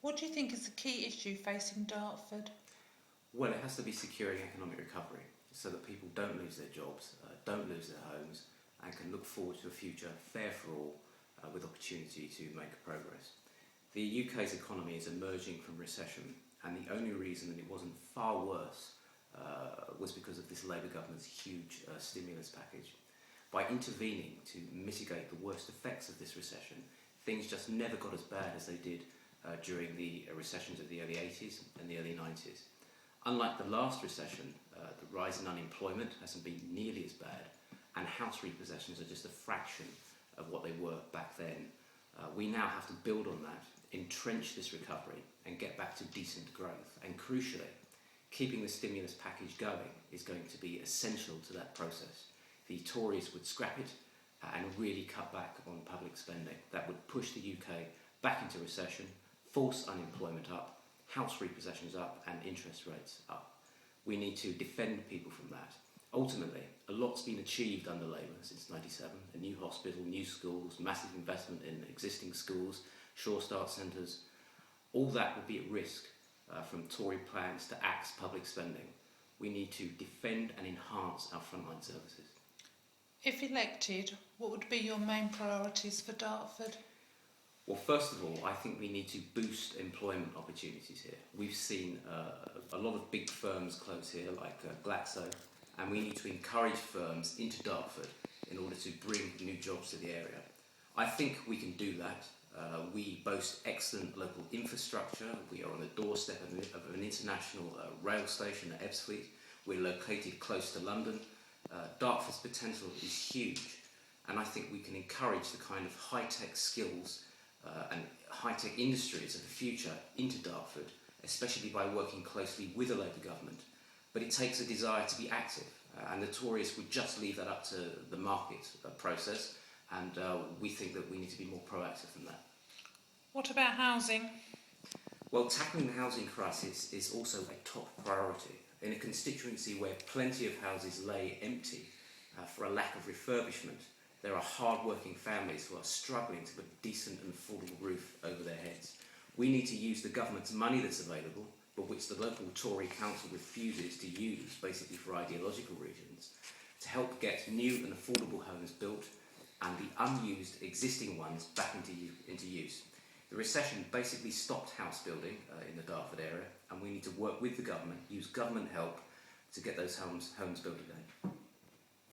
What do you think is the key issue facing Dartford? Well, it has to be securing economic recovery so that people don't lose their jobs, don't lose their homes, and can look forward to a future fair for all with opportunity to make progress. The UK's economy is emerging from recession, and the only reason that it wasn't far worse was because of this Labour government's huge stimulus package. By intervening to mitigate the worst effects of this recession, things just never got as bad as they did during the recessions of the early 80s and the early 90s. Unlike the last recession, the rise in unemployment hasn't been nearly as bad, and house repossessions are just a fraction of what they were back then. We now have to build on that, entrench this recovery, and get back to decent growth. And crucially, keeping the stimulus package going is going to be essential to that process. The Tories would scrap it and really cut back on public spending. That would push the UK back into recession, force unemployment up, house repossessions up, and interest rates up. We need to defend people from that. Ultimately, a lot's been achieved under Labour since '97. A new hospital, new schools, massive investment in existing schools, Sure Start centres. All that would be at risk from Tory plans to axe public spending. We need to defend and enhance our frontline services. If elected, what would be your main priorities for Dartford? Well, first of all, I think we need to boost employment opportunities here. We've seen a lot of big firms close here, like Glaxo, and we need to encourage firms into Dartford in order to bring new jobs to the area. I think we can do that. We boast excellent local infrastructure. We are on the doorstep of an international rail station at Ebbsfleet. We're located close to London. Dartford's potential is huge, and I think we can encourage the kind of high-tech skills and high-tech industries of the future into Dartford, especially by working closely with the Labour government. But it takes a desire to be active, and the Tories would just leave that up to the market process, and we think that we need to be more proactive than that. What about housing? Well, tackling the housing crisis is also a top priority. In a constituency where plenty of houses lay empty for a lack of refurbishment, there are hard-working families who are struggling to put a decent and affordable roof over their heads. We need to use the government's money that's available, but which the local Tory council refuses to use, basically for ideological reasons, to help get new and affordable homes built and the unused existing ones back into use. The recession basically stopped house building in the Dartford area, and we need to work with the government, use government help to get those homes built again.